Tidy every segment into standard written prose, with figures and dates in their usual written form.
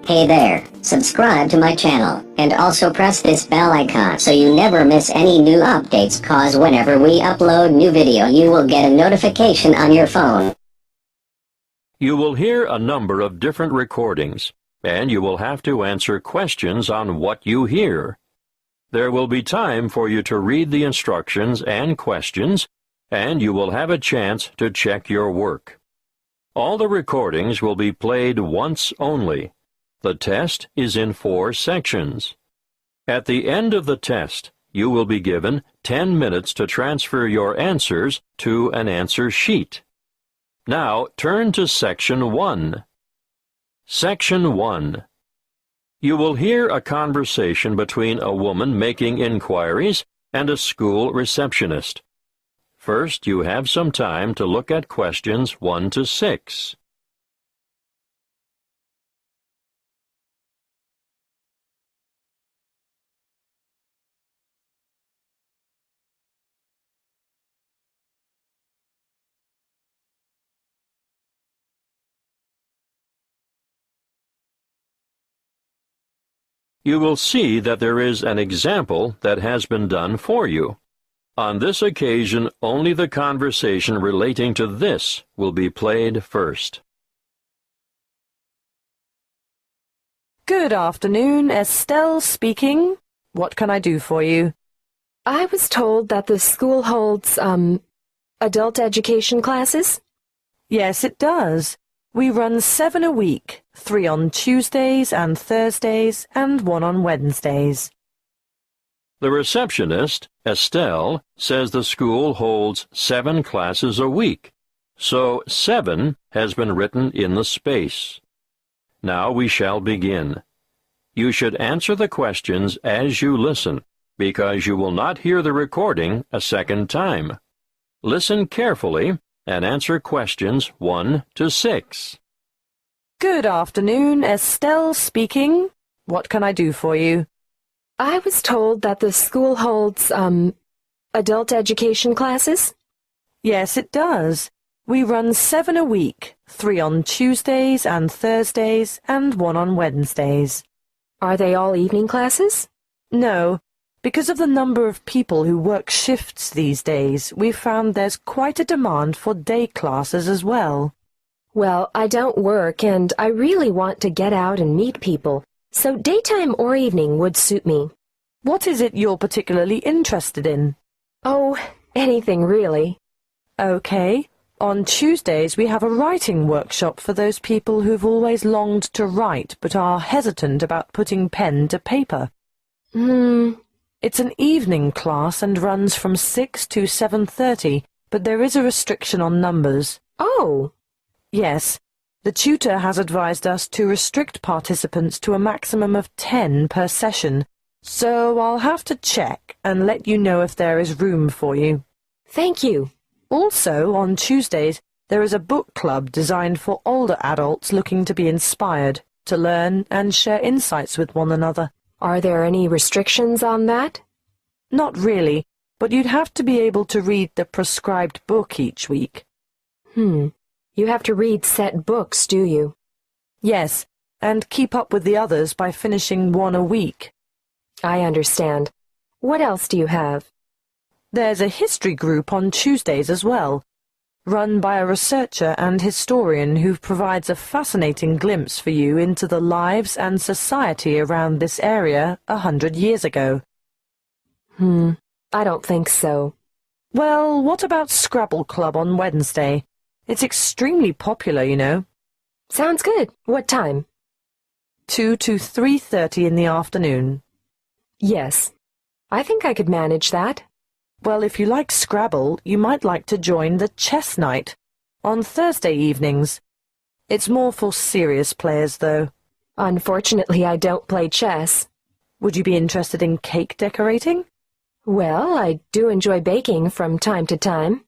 Hey there, subscribe to my channel, and also press this bell icon so you never miss any new updates, cause whenever we upload new video you will get a notification on your phone. You will hear a number of different recordings, and you will have to answer questions on what you hear. There will be time for you to read the instructions and questions, and you will have a chance to check your work. All the recordings will be played once only. The test is in 4 sections. At the end of the test, you will be given 10 minutes to transfer your answers to an answer sheet. Now turn to Section 1. Section 1. You will hear a conversation between a woman making inquiries and a school receptionist. First, you have some time to look at questions 1 to 6. You will see that there is an example that has been done for you. On this occasion, only the conversation relating to this will be played first. Good afternoon, Estelle speaking. What can I do for you? I was told that the school holds, adult education classes. Yes, it does. We run 7 a week, 3 on Tuesdays and Thursdays, and 1 on Wednesdays. The receptionist, Estelle, says the school holds 7 classes a week, so 7 has been written in the space. Now we shall begin. You should answer the questions as you listen, because you will not hear the recording a second time. Listen carefully and answer questions 1 to 6. Good afternoon, Estelle speaking. What can I do for you? I was told that the school holds, adult education classes. Yes, it does. We run 7 a week, 3 on Tuesdays and Thursdays, and 1 on Wednesdays. Are they all evening classes? No. Because of the number of people who work shifts these days, we've found there's quite a demand for day classes as well. Well, I don't work, and I really want to get out and meet people, so daytime or evening would suit me. What is it you're particularly interested in? Oh, anything really. Okay. On Tuesdays we have a writing workshop for those people who've always longed to write but are hesitant about putting pen to paper. It's an evening class and runs from 6 to 7:30, but there is a restriction on numbers. Oh! Yes. The tutor has advised us to restrict participants to a maximum of 10 per session, so I'll have to check and let you know if there is room for you. Thank you. Also, on Tuesdays, there is a book club designed for older adults looking to be inspired, to learn and share insights with one another. Are there any restrictions on that? Not really, but you'd have to be able to read the prescribed book each week. You have to read set books, do you? Yes, and keep up with the others by finishing 1 a week. I understand. What else do you have? There's a history group on Tuesdays as well, run by a researcher and historian who provides a fascinating glimpse for you into the lives and society around this area 100 years ago. I don't think so. Well, what about Scrabble Club on Wednesday? It's extremely popular, you know. Sounds good. What time? 2 to 3:30 in the afternoon. Yes. I think I could manage that. Well, if you like Scrabble, you might like to join the chess night on Thursday evenings. It's more for serious players, though. Unfortunately, I don't play chess. Would you be interested in cake decorating? Well, I do enjoy baking from time to time.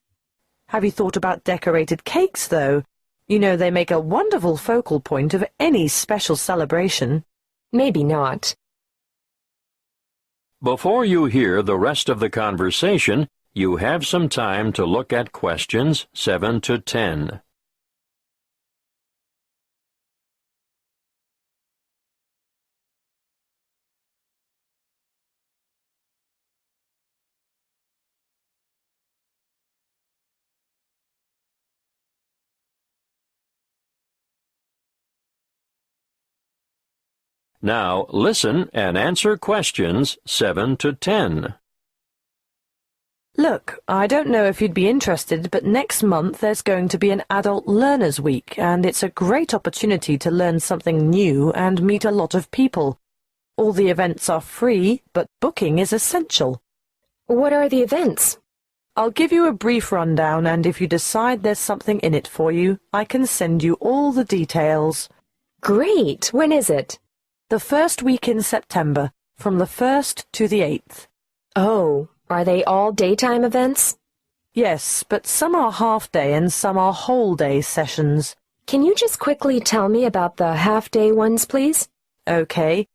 Have you thought about decorated cakes, though? You know, they make a wonderful focal point of any special celebration. Maybe not. Before you hear the rest of the conversation, you have some time to look at questions 7 to 10. Now listen and answer questions 7 to 10. Look, I don't know if you'd be interested, but next month there's going to be an Adult Learners Week, and it's a great opportunity to learn something new and meet a lot of people. All the events are free, but booking is essential. What are the events? I'll give you a brief rundown, and if you decide there's something in it for you, I can send you all the details. Great! When is it? The first week in September, from the 1st to the 8th. Oh, are they all daytime events? Yes, but some are half-day and some are whole-day sessions. Can you just quickly tell me about the half-day ones, please? Okay.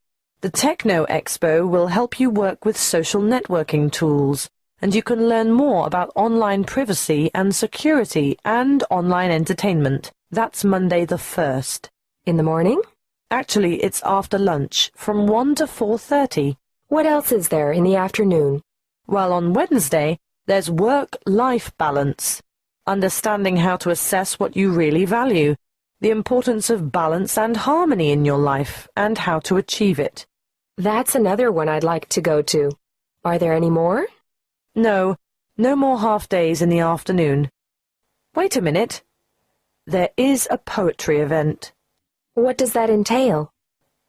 The Techno Expo will help you work with social networking tools, and you can learn more about online privacy and security and online entertainment. That's Monday the 1st. In the morning? Actually, it's after lunch, from 1 to 4:30. What else is there in the afternoon? Well, on Wednesday, there's work-life balance, understanding how to assess what you really value, the importance of balance and harmony in your life, and how to achieve it. That's another one I'd like to go to. Are there any more? No more half-days in the afternoon. Wait a minute. There is a poetry event. What does that entail?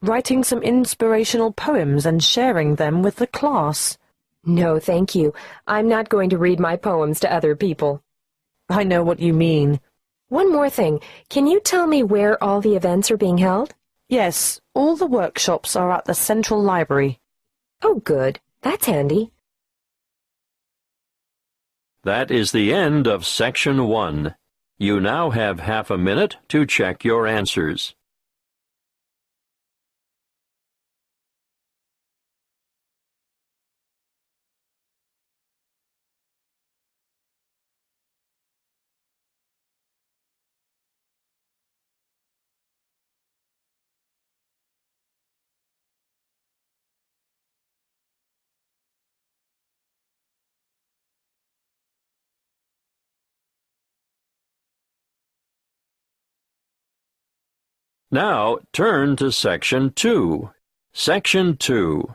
Writing some inspirational poems and sharing them with the class. No, thank you. I'm not going to read my poems to other people. I know what you mean. One more thing. Can you tell me where all the events are being held? Yes, all the workshops are at the Central Library. Oh, good. That's handy. That is the end of Section 1. You now have half a minute to check your answers. Now turn to Section 2. Section 2.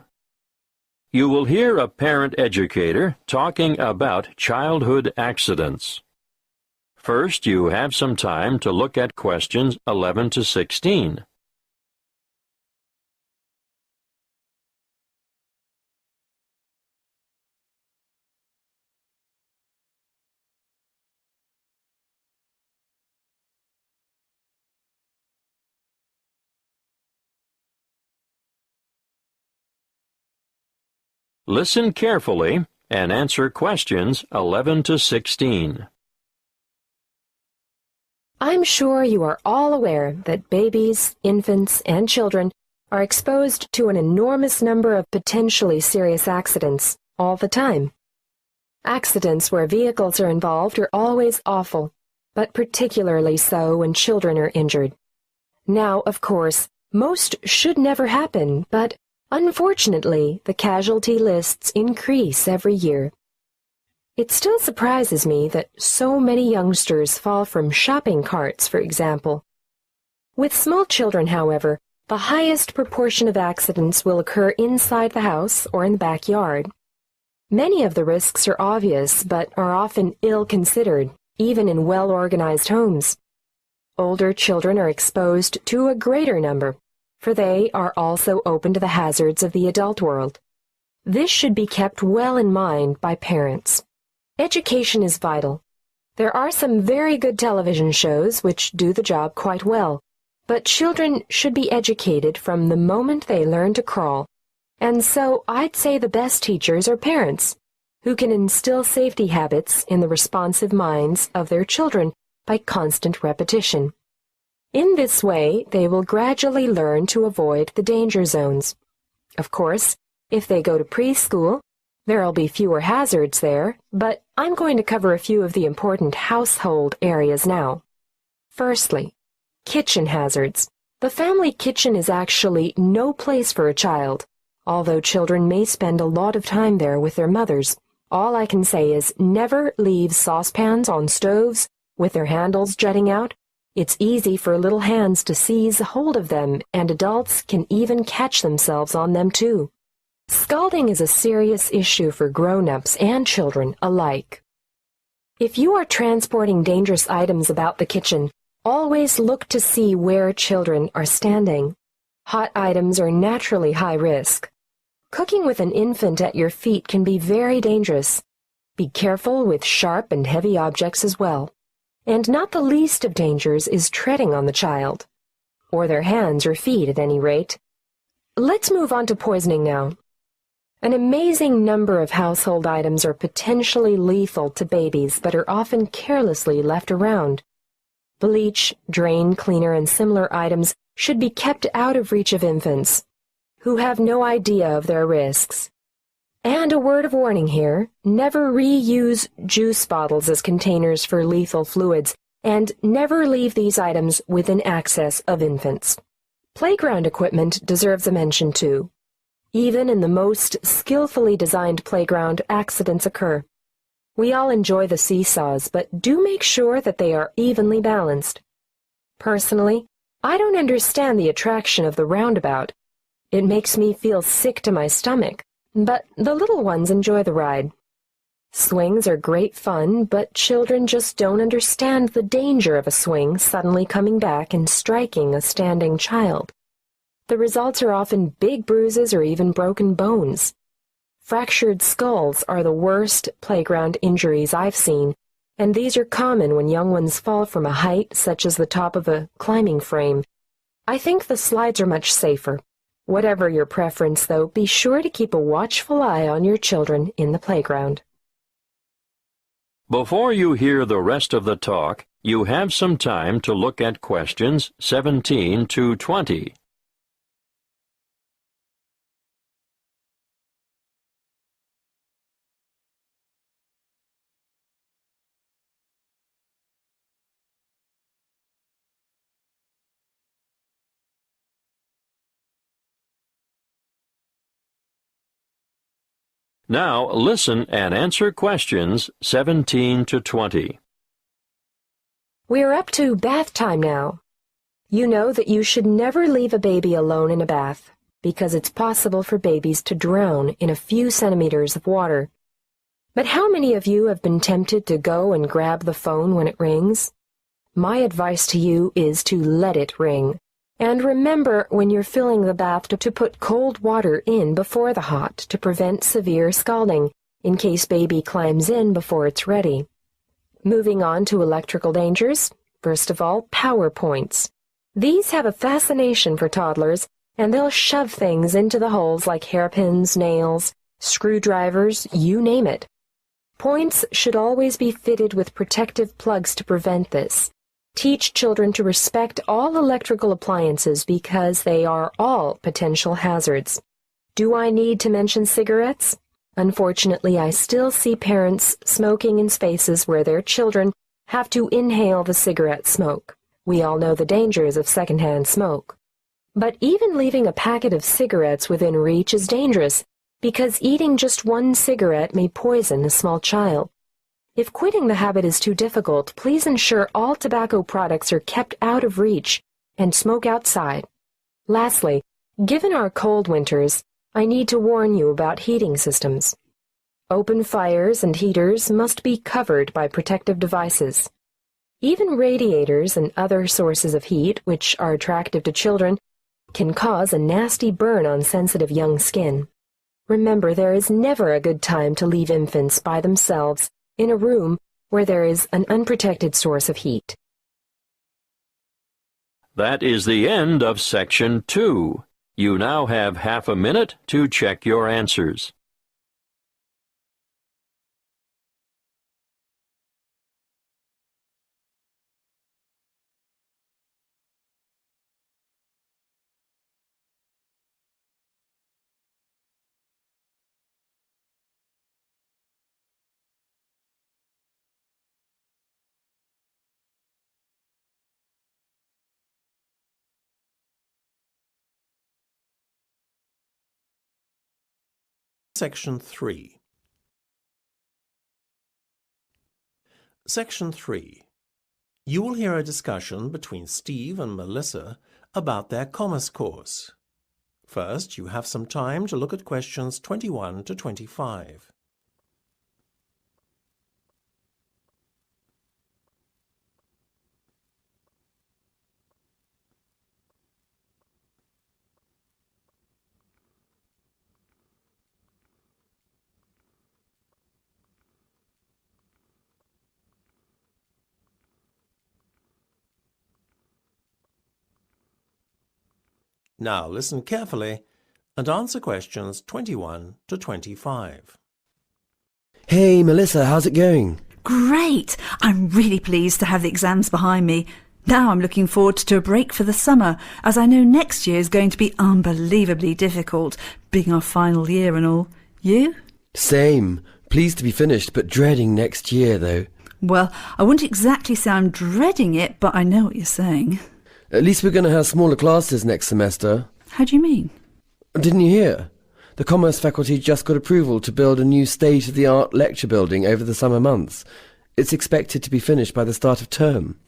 You will hear a parent educator talking about childhood accidents. First, you have some time to look at questions 11 to 16. Listen carefully and answer questions 11 to 16. I'm sure you are all aware that babies, infants, and children are exposed to an enormous number of potentially serious accidents all the time. Accidents where vehicles are involved are always awful, but particularly so when children are injured. Now, of course, most should never happen, but unfortunately, the casualty lists increase every year. It still surprises me that so many youngsters fall from shopping carts, for example. With small children, however, the highest proportion of accidents will occur inside the house or in the backyard. Many of the risks are obvious, but are often ill-considered, even in well-organized homes. Older children are exposed to a greater number, for they are also open to the hazards of the adult world. This should be kept well in mind by parents. Education is vital. There are some very good television shows which do the job quite well, but children should be educated from the moment they learn to crawl, and so I'd say the best teachers are parents, who can instill safety habits in the responsive minds of their children by constant repetition. In this way, they will gradually learn to avoid the danger zones. Of course, if they go to preschool, there'll be fewer hazards there, but I'm going to cover a few of the important household areas now. Firstly, kitchen hazards. The family kitchen is actually no place for a child, although children may spend a lot of time there with their mothers. All I can say is never leave saucepans on stoves with their handles jutting out, It's easy for little hands to seize hold of them, and adults can even catch themselves on them too. Scalding is a serious issue for grown-ups and children alike. If you are transporting dangerous items about the kitchen, always look to see where children are standing. Hot items are naturally high risk. Cooking with an infant at your feet can be very dangerous. Be careful with sharp and heavy objects as well. And not the least of dangers is treading on the child, or their hands or feet at any rate. Let's move on to poisoning now. An amazing number of household items are potentially lethal to babies but are often carelessly left around. Bleach, drain cleaner, and similar items should be kept out of reach of infants, who have no idea of their risks. And a word of warning here, never reuse juice bottles as containers for lethal fluids, and never leave these items within access of infants. Playground equipment deserves a mention too. Even in the most skillfully designed playground, accidents occur. We all enjoy the seesaws, but do make sure that they are evenly balanced. Personally, I don't understand the attraction of the roundabout. It makes me feel sick to my stomach, but the little ones enjoy the ride. Swings are great fun, but children just don't understand the danger of a swing suddenly coming back and striking a standing child. The results are often big bruises or even broken bones. Fractured skulls are the worst playground injuries I've seen, and these are common when young ones fall from a height such as the top of a climbing frame. I think the slides are much safer. Whatever your preference, though, be sure to keep a watchful eye on your children in the playground. Before you hear the rest of the talk, you have some time to look at questions 17 to 20. Now listen and answer questions 17 to 20. We're up to bath time now. You know that you should never leave a baby alone in a bath, because it's possible for babies to drown in a few centimeters of water. But how many of you have been tempted to go and grab the phone when it rings? My advice to you is to let it ring. And remember when you're filling the bath to put cold water in before the hot to prevent severe scalding, in case baby climbs in before it's ready. Moving on to electrical dangers, first of all, power points. These have a fascination for toddlers, and they'll shove things into the holes like hairpins, nails, screwdrivers, you name it. Points should always be fitted with protective plugs to prevent this. Teach children to respect all electrical appliances because they are all potential hazards. Do I need to mention cigarettes? Unfortunately, I still see parents smoking in spaces where their children have to inhale the cigarette smoke. We all know the dangers of secondhand smoke. But even leaving a packet of cigarettes within reach is dangerous because eating just one cigarette may poison a small child. If quitting the habit is too difficult, please ensure all tobacco products are kept out of reach and smoke outside. Lastly, given our cold winters, I need to warn you about heating systems. Open fires and heaters must be covered by protective devices. Even radiators and other sources of heat, which are attractive to children, can cause a nasty burn on sensitive young skin. Remember, there is never a good time to leave infants by themselves in a room where there is an unprotected source of heat. That is the end of Section 2. You now have half a minute to check your answers. Section 3. Section 3. You will hear a discussion between Steve and Melissa about their commerce course. First, you have some time to look at questions 21 to 25. Now listen carefully and answer questions 21 to 25. Hey, Melissa, how's it going? Great! I'm really pleased to have the exams behind me. Now I'm looking forward to a break for the summer, as I know next year is going to be unbelievably difficult, being our final year and all. You? Same. Pleased to be finished, but dreading next year, though. Well, I wouldn't exactly say I'm dreading it, but I know what you're saying. At least we're going to have smaller classes next semester. How do you mean? Didn't you hear? The Commerce faculty just got approval to build a new state-of-the-art lecture building over the summer months. It's expected to be finished by the start of term.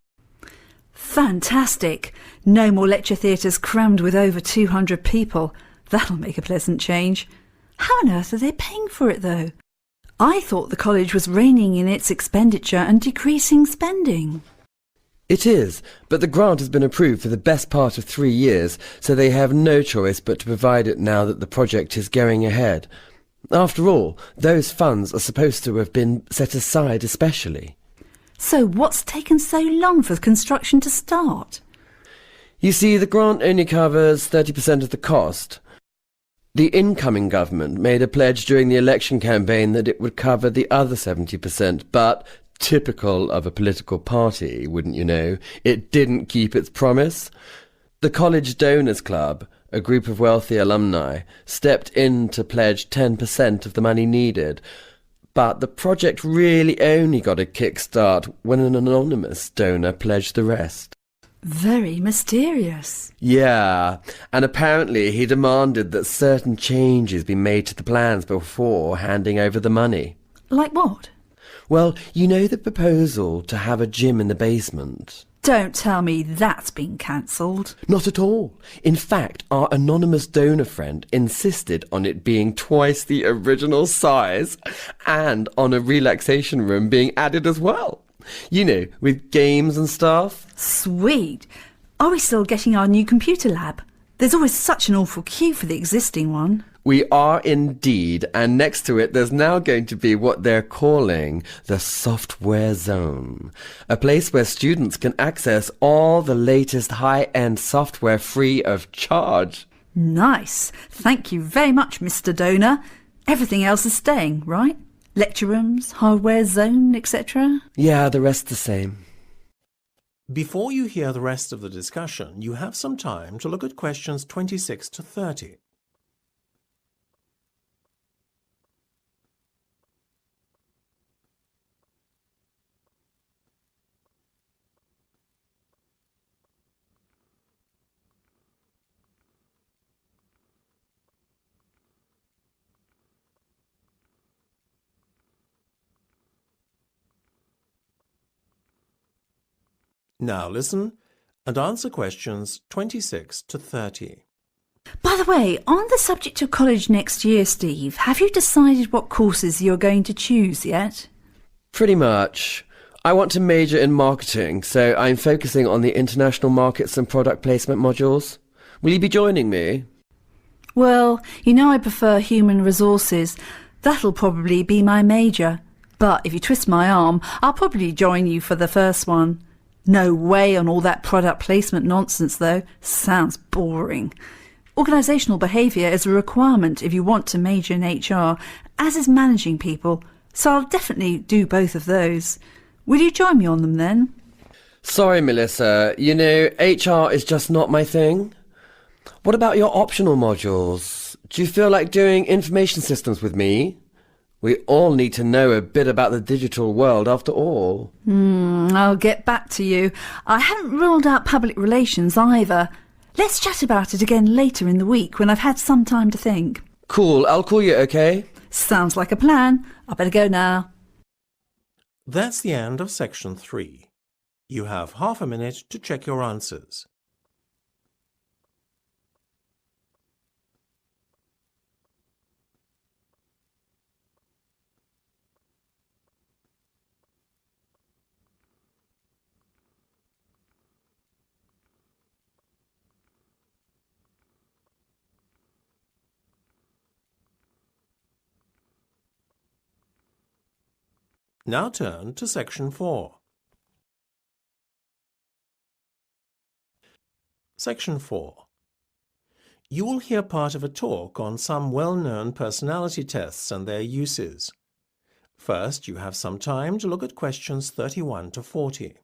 Fantastic! No more lecture theatres crammed with over 200 people. That'll make a pleasant change. How on earth are they paying for it, though? I thought the college was reining in its expenditure and decreasing spending. It is, but the grant has been approved for the best part of 3 years, so they have no choice but to provide it now that the project is going ahead. After all, those funds are supposed to have been set aside especially. So what's taken so long for the construction to start? You see, the grant only covers 30% of the cost. The incoming government made a pledge during the election campaign that it would cover the other 70%, but typical of a political party, wouldn't you know, it didn't keep its promise. The College Donors Club, a group of wealthy alumni, stepped in to pledge 10% of the money needed, but the project really only got a kickstart when an anonymous donor pledged the rest. Very mysterious. Yeah, and apparently he demanded that certain changes be made to the plans before handing over the money. Like what? Well, you know the proposal to have a gym in the basement? Don't tell me that's been cancelled. Not at all. In fact, our anonymous donor friend insisted on it being twice the original size and on a relaxation room being added as well. You know, with games and stuff. Sweet. Are we still getting our new computer lab? There's always such an awful queue for the existing one. We are indeed, and next to it there's now going to be what they're calling the software zone, a place where students can access all the latest high-end software free of charge. Nice. Thank you very much, Mr. Donor. Everything else is staying, right? Lecture rooms, hardware zone, etc.? Yeah, the rest the same. Before you hear the rest of the discussion, you have some time to look at questions 26 to 30. Now listen and answer questions 26 to 30. By the way, on the subject of college next year, Steve, have you decided what courses you're going to choose yet? Pretty much. I want to major in marketing, so I'm focusing on the international markets and product placement modules. Will you be joining me? Well, you know I prefer human resources. That'll probably be my major. But if you twist my arm, I'll probably join you for the first one. No way on all that product placement nonsense, though. Sounds boring. Organisational behaviour is a requirement if you want to major in HR, as is managing people, so I'll definitely do both of those. Will you join me on them then? Sorry, Melissa. You know, HR is just not my thing. What about your optional modules? Do you feel like doing information systems with me? We all need to know a bit about the digital world after all. I'll get back to you. I haven't ruled out public relations either. Let's chat about it again later in the week when I've had some time to think. Cool, I'll call you, okay? Sounds like a plan. I better go now. That's the end of section 3. You have half a minute to check your answers. Now turn to Section 4. Section 4. You will hear part of a talk on some well-known personality tests and their uses. First, you have some time to look at questions 31 to 40.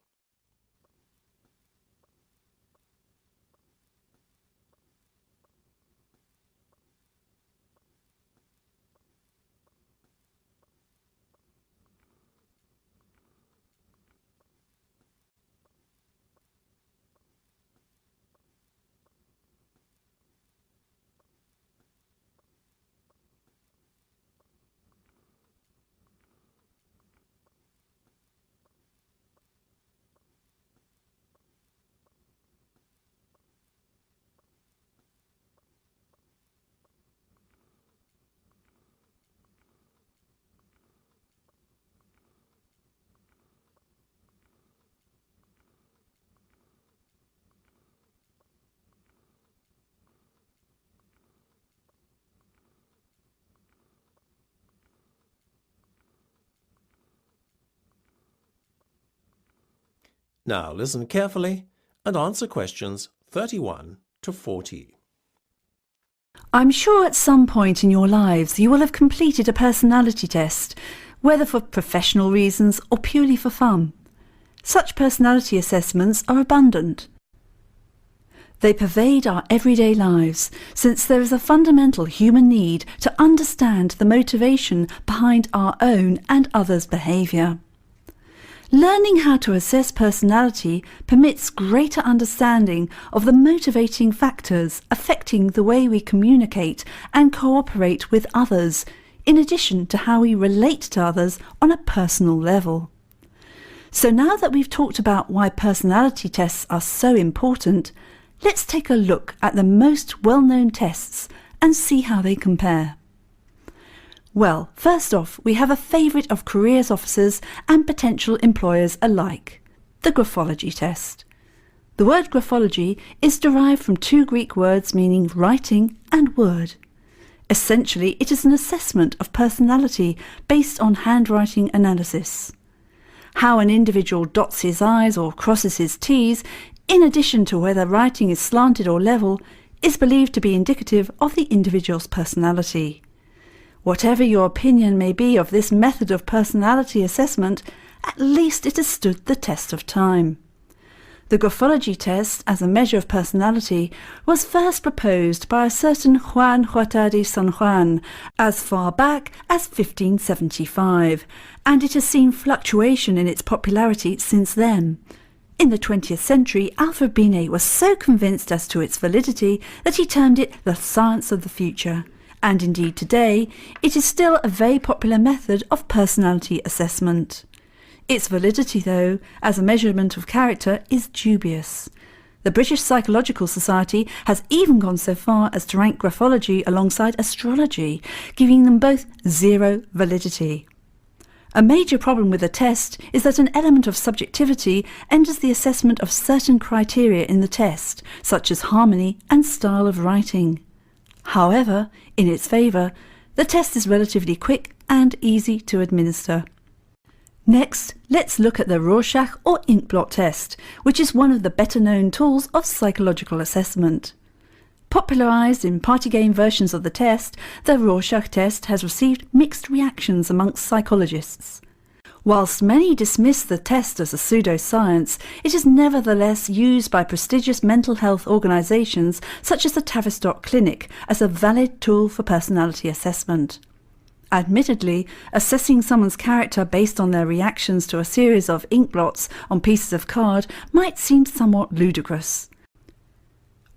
Now listen carefully and answer questions 31 to 40. I'm sure at some point in your lives you will have completed a personality test, whether for professional reasons or purely for fun. Such personality assessments are abundant. They pervade our everyday lives, since there is a fundamental human need to understand the motivation behind our own and others' behaviour. Learning how to assess personality permits greater understanding of the motivating factors affecting the way we communicate and cooperate with others, in addition to how we relate to others on a personal level. So now that we've talked about why personality tests are so important, let's take a look at the most well-known tests and see how they compare. Well, first off, we have a favourite of careers officers and potential employers alike, the graphology test. The word graphology is derived from two Greek words meaning writing and word. Essentially, it is an assessment of personality based on handwriting analysis. How an individual dots his I's or crosses his T's, in addition to whether writing is slanted or level, is believed to be indicative of the individual's personality. Whatever your opinion may be of this method of personality assessment, at least it has stood the test of time. The graphology test, as a measure of personality, was first proposed by a certain Juan Huerta de San Juan as far back as 1575, and it has seen fluctuation in its popularity since then. In the 20th century, Alfred Binet was so convinced as to its validity that he termed it the science of the future. And indeed today, it is still a very popular method of personality assessment. Its validity, though, as a measurement of character, is dubious. The British Psychological Society has even gone so far as to rank graphology alongside astrology, giving them both zero validity. A major problem with the test is that an element of subjectivity enters the assessment of certain criteria in the test, such as harmony and style of writing. However, in its favour, the test is relatively quick and easy to administer. Next, let's look at the Rorschach or inkblot test, which is one of the better-known tools of psychological assessment. Popularised in party game versions of the test, the Rorschach test has received mixed reactions amongst psychologists. Whilst many dismiss the test as a pseudoscience, it is nevertheless used by prestigious mental health organisations such as the Tavistock Clinic as a valid tool for personality assessment. Admittedly, assessing someone's character based on their reactions to a series of inkblots on pieces of card might seem somewhat ludicrous.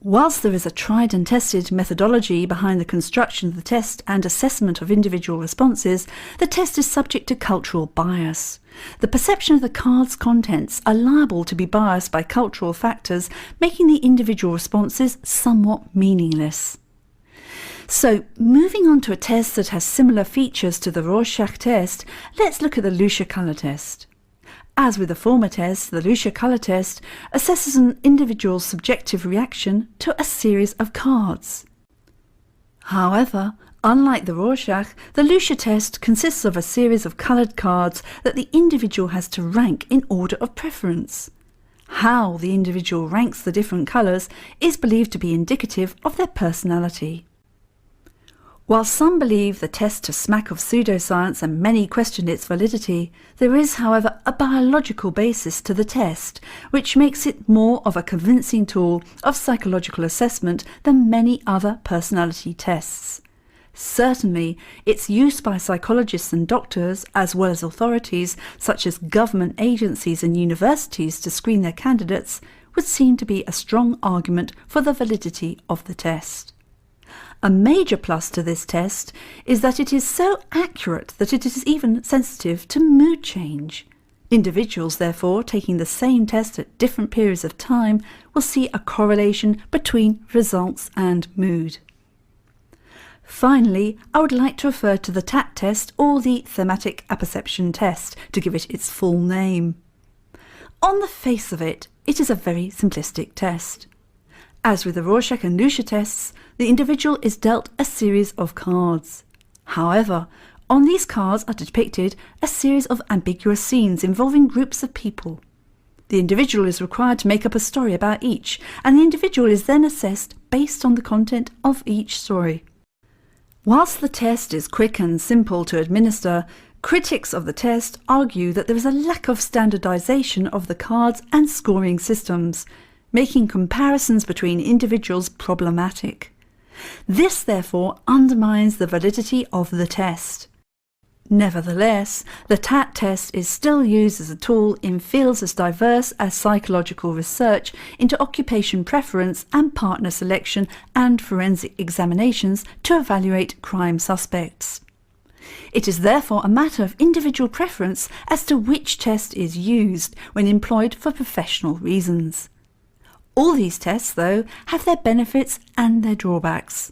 Whilst there is a tried and tested methodology behind the construction of the test and assessment of individual responses, the test is subject to cultural bias. The perception of the card's contents are liable to be biased by cultural factors, making the individual responses somewhat meaningless. So, moving on to a test that has similar features to the Rorschach test, let's look at the Lucia colour test. As with the former test, the Lucia colour test assesses an individual's subjective reaction to a series of cards. However, unlike the Rorschach, the Lucia test consists of a series of coloured cards that the individual has to rank in order of preference. How the individual ranks the different colours is believed to be indicative of their personality. While some believe the test to smack of pseudoscience and many question its validity, there is, however, a biological basis to the test, which makes it more of a convincing tool of psychological assessment than many other personality tests. Certainly, its use by psychologists and doctors, as well as authorities such as government agencies and universities to screen their candidates, would seem to be a strong argument for the validity of the test. A major plus to this test is that it is so accurate that it is even sensitive to mood change. Individuals, therefore, taking the same test at different periods of time will see a correlation between results and mood. Finally, I would like to refer to the TAT test, or the Thematic Apperception Test, to give it its full name. On the face of it, it is a very simplistic test. As with the Rorschach and Lucia tests, the individual is dealt a series of cards. However, on these cards are depicted a series of ambiguous scenes involving groups of people. The individual is required to make up a story about each, and the individual is then assessed based on the content of each story. Whilst the test is quick and simple to administer, critics of the test argue that there is a lack of standardization of the cards and scoring systems, making comparisons between individuals problematic. This, therefore, undermines the validity of the test. Nevertheless, the TAT test is still used as a tool in fields as diverse as psychological research into occupation preference and partner selection and forensic examinations to evaluate crime suspects. It is therefore a matter of individual preference as to which test is used when employed for professional reasons. All these tests, though, have their benefits and their drawbacks.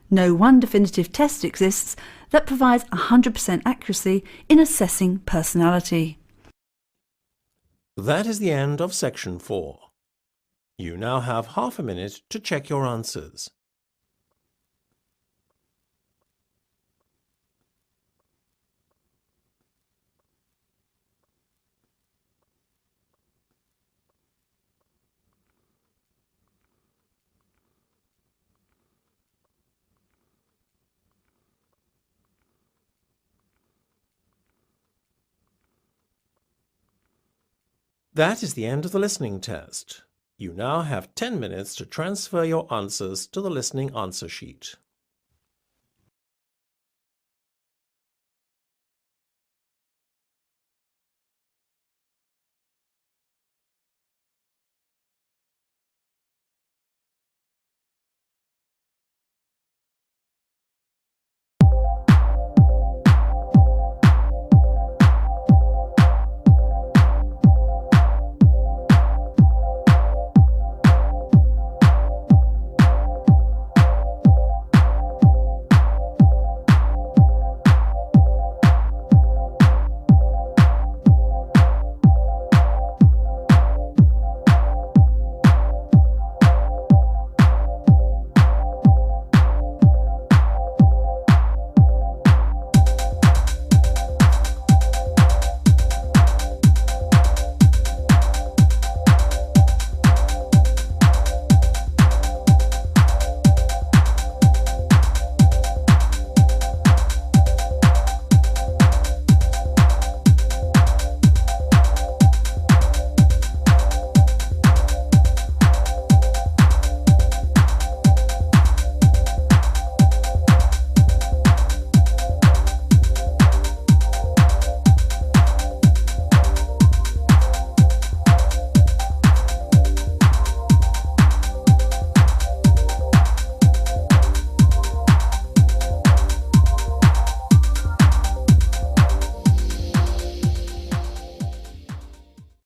No one definitive test exists that provides 100% accuracy in assessing personality. That is the end of section 4. You now have half a minute to check your answers. That is the end of the listening test. You now have 10 minutes to transfer your answers to the listening answer sheet.